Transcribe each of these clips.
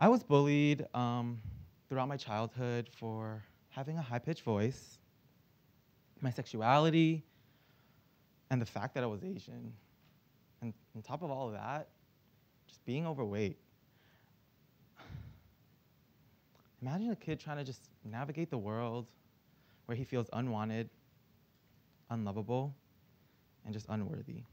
I was bullied throughout my childhood for having a high-pitched voice, my sexuality, and the fact that I was Asian. And on top of all of that, just being overweight. Imagine a kid trying to just navigate the world where he feels unwanted, unlovable, and just unworthy.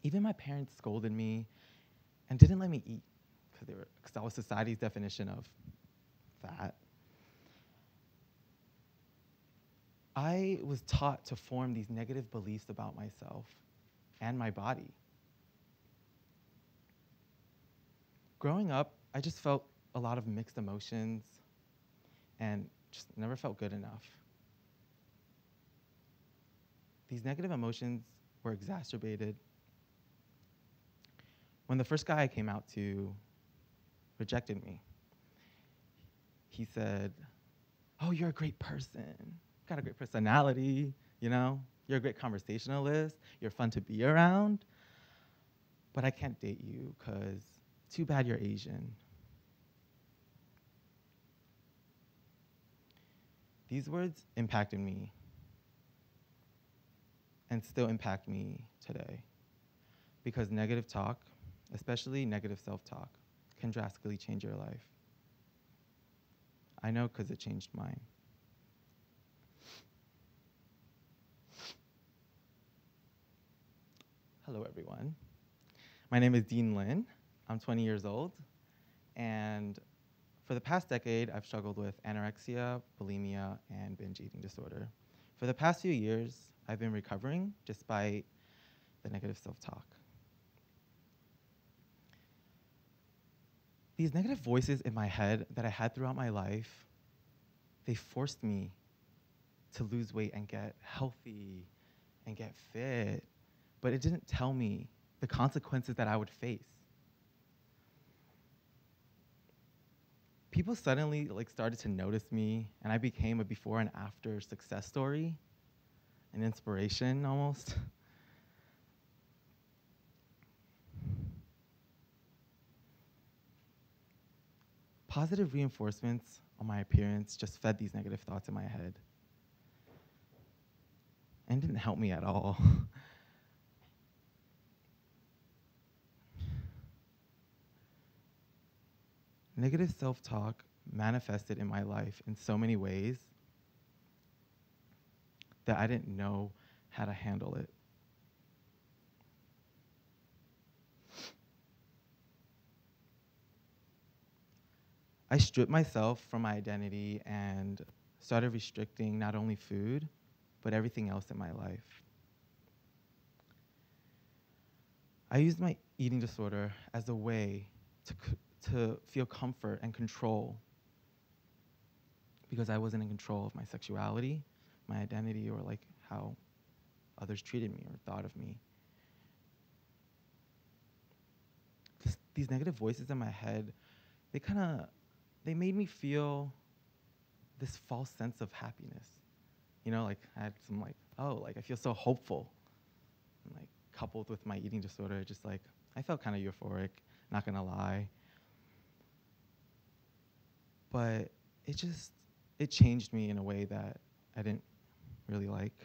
Even my parents scolded me and didn't let me eat because that was society's definition of fat. I was taught to form these negative beliefs about myself and my body. Growing up, I just felt a lot of mixed emotions and just never felt good enough. These negative emotions were exacerbated when the first guy I came out to rejected me. He said, "Oh, you're a great person. Got a great personality, you know? You're a great conversationalist. You're fun to be around. But I can't date you because too bad you're Asian." These words impacted me and still impact me today because negative talk, especially negative self-talk, can drastically change your life. I know because it changed mine. Hello, everyone. My name is Dean Lin. I'm 20 years old, and for the past decade, I've struggled with anorexia, bulimia, and binge eating disorder. For the past few years, I've been recovering despite the negative self-talk. These negative voices in my head that I had throughout my life, they forced me to lose weight and get healthy and get fit, but it didn't tell me the consequences that I would face. People suddenly started to notice me, and I became a before and after success story, an inspiration almost. Positive reinforcements on my appearance just fed these negative thoughts in my head and didn't help me at all. Negative self-talk manifested in my life in so many ways that I didn't know how to handle it. I stripped myself from my identity and started restricting not only food, but everything else in my life. I used my eating disorder as a way to feel comfort and control because I wasn't in control of my sexuality, my identity, or how others treated me or thought of me. These negative voices in my head, they made me feel this false sense of happiness. You know, I had some I feel so hopeful. And coupled with my eating disorder, just I felt kind of euphoric, not gonna lie. But it changed me in a way that I didn't really like.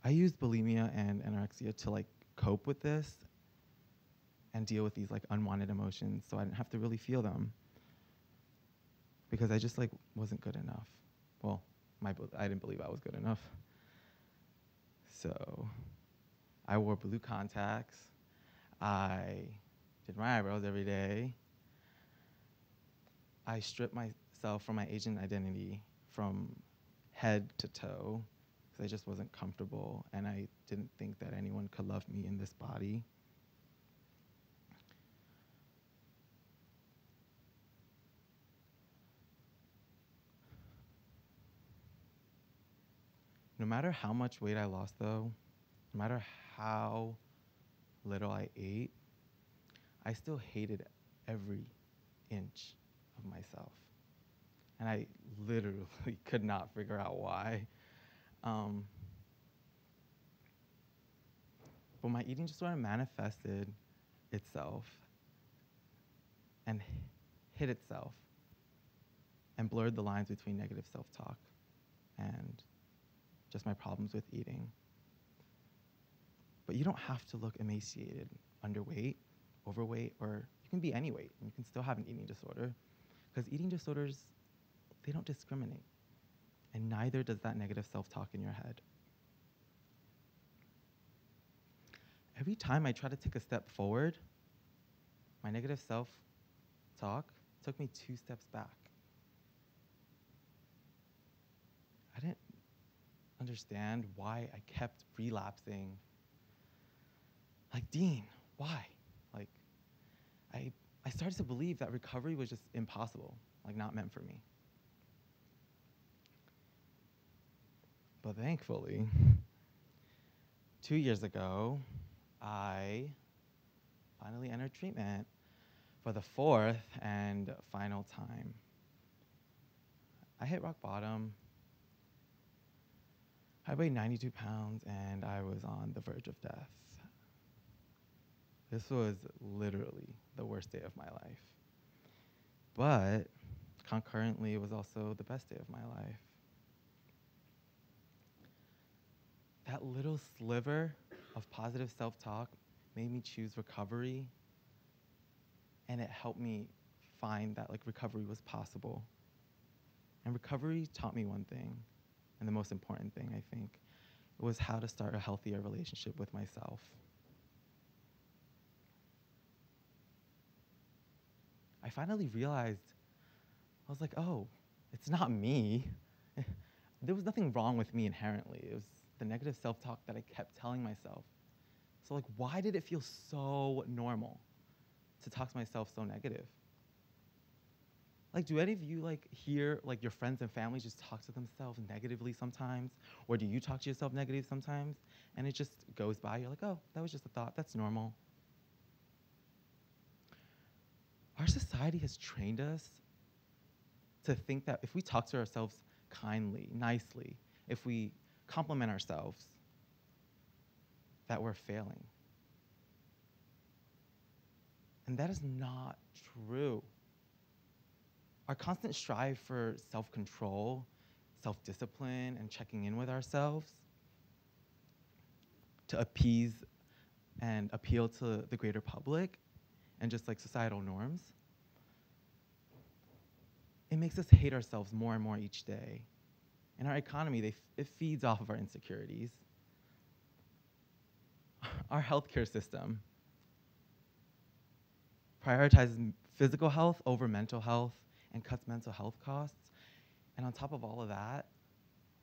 I used bulimia and anorexia to cope with this and deal with these unwanted emotions so I didn't have to really feel them because I just wasn't good enough. Well, I didn't believe I was good enough. So I wore blue contacts. I did my eyebrows every day. I stripped myself from my Asian identity from head to toe because I just wasn't comfortable and I didn't think that anyone could love me in this body. No matter how much weight I lost though, no matter how little I ate, I still hated every inch of myself. And I literally could not figure out why. But my eating disorder manifested itself and hid itself and blurred the lines between negative self-talk and just my problems with eating. But you don't have to look emaciated, underweight, overweight, or you can be any weight and you can still have an eating disorder, because eating disorders, they don't discriminate, and neither does that negative self-talk in your head. Every time I try to take a step forward, my negative self-talk took me 2 steps back. I didn't understand why I kept relapsing. Like, Dean, why? Like, I started to believe that recovery was just impossible, like not meant for me. But thankfully, 2 years ago, I finally entered treatment for the 4th and final time. I hit rock bottom. I weighed 92 pounds and I was on the verge of death. This was literally the worst day of my life. But concurrently, it was also the best day of my life. That little sliver of positive self-talk made me choose recovery, and it helped me find that recovery was possible. And recovery taught me one thing, and the most important thing, I think, was how to start a healthier relationship with myself. I finally realized, I was like, oh, it's not me. There was nothing wrong with me inherently. It was the negative self-talk that I kept telling myself. So why did it feel so normal to talk to myself so negative? Do any of you hear your friends and family just talk to themselves negatively sometimes? Or do you talk to yourself negative sometimes? And it just goes by, you're like, oh, that was just a thought, that's normal. Our society has trained us to think that if we talk to ourselves kindly, nicely, if we compliment ourselves, that we're failing. And that is not true. Our constant strive for self-control, self-discipline, and checking in with ourselves to appease and appeal to the greater public and just societal norms, it makes us hate ourselves more and more each day. In our economy, it feeds off of our insecurities. Our healthcare system prioritizes physical health over mental health and cuts mental health costs. And on top of all of that,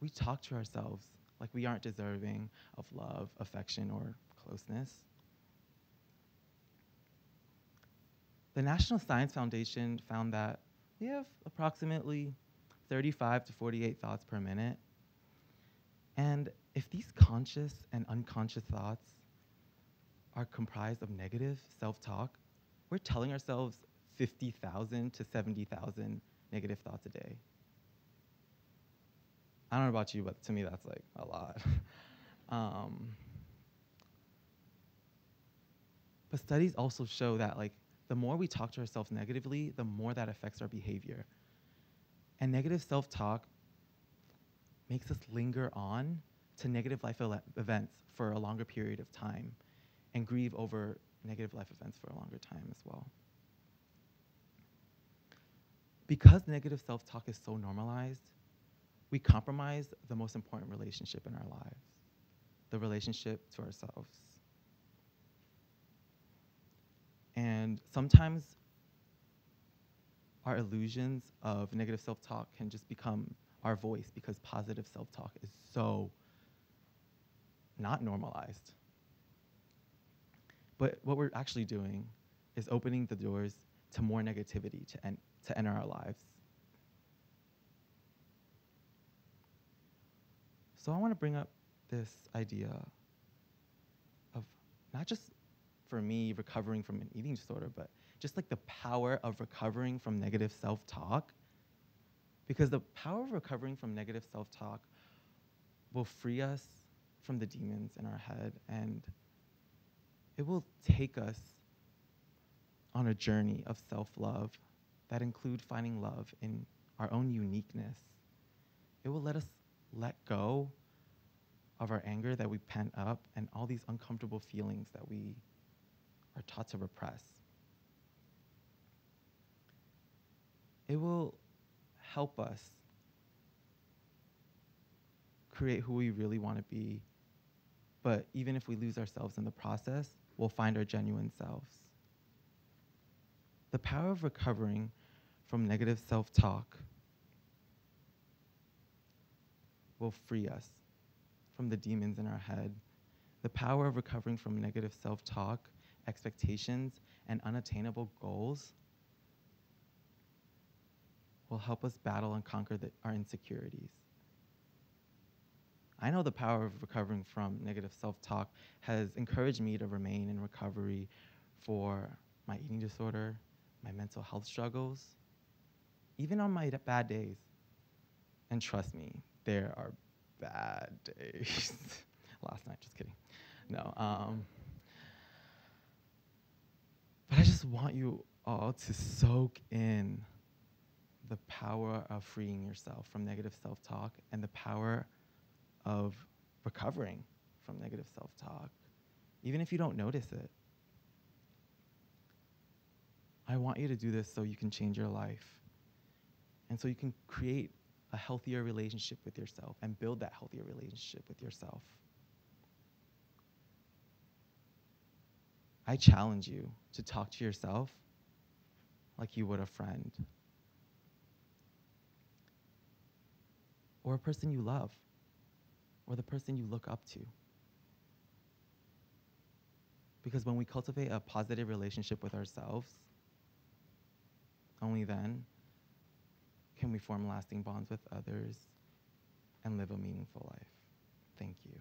we talk to ourselves like we aren't deserving of love, affection, or closeness. The National Science Foundation found that we have approximately 35 to 48 thoughts per minute. And if these conscious and unconscious thoughts are comprised of negative self-talk, we're telling ourselves 50,000 to 70,000 negative thoughts a day. I don't know about you, but to me that's a lot. But studies also show that the more we talk to ourselves negatively, the more that affects our behavior. And negative self-talk makes us linger on to negative life events for a longer period of time and grieve over negative life events for a longer time as well. Because negative self-talk is so normalized, we compromise the most important relationship in our lives, the relationship to ourselves. And sometimes our illusions of negative self-talk can just become our voice because positive self-talk is so not normalized. But what we're actually doing is opening the doors to more negativity to enter our lives. So I want to bring up this idea of not just for me recovering from an eating disorder, but just the power of recovering from negative self-talk. Because the power of recovering from negative self-talk will free us from the demons in our head and It will take us on a journey of self-love that include finding love in our own uniqueness. It will let us let go of our anger that we pent up and all these uncomfortable feelings that we are taught to repress. It will help us create who we really want to be. But even if we lose ourselves in the process, we'll find our genuine selves. The power of recovering from negative self-talk will free us from the demons in our head. The power of recovering from negative self-talk, expectations, and unattainable goals will help us battle and conquer our insecurities. I know the power of recovering from negative self-talk has encouraged me to remain in recovery for my eating disorder, my mental health struggles, even on my bad days. And trust me, there are bad days. Last night, just kidding. No. But I just want you all to soak in the power of freeing yourself from negative self-talk and the power of recovering from negative self-talk, even if you don't notice it. I want you to do this so you can change your life and so you can create a healthier relationship with yourself and build that healthier relationship with yourself. I challenge you to talk to yourself like you would a friend or a person you love or the person you look up to. Because when we cultivate a positive relationship with ourselves, only then can we form lasting bonds with others and live a meaningful life. Thank you.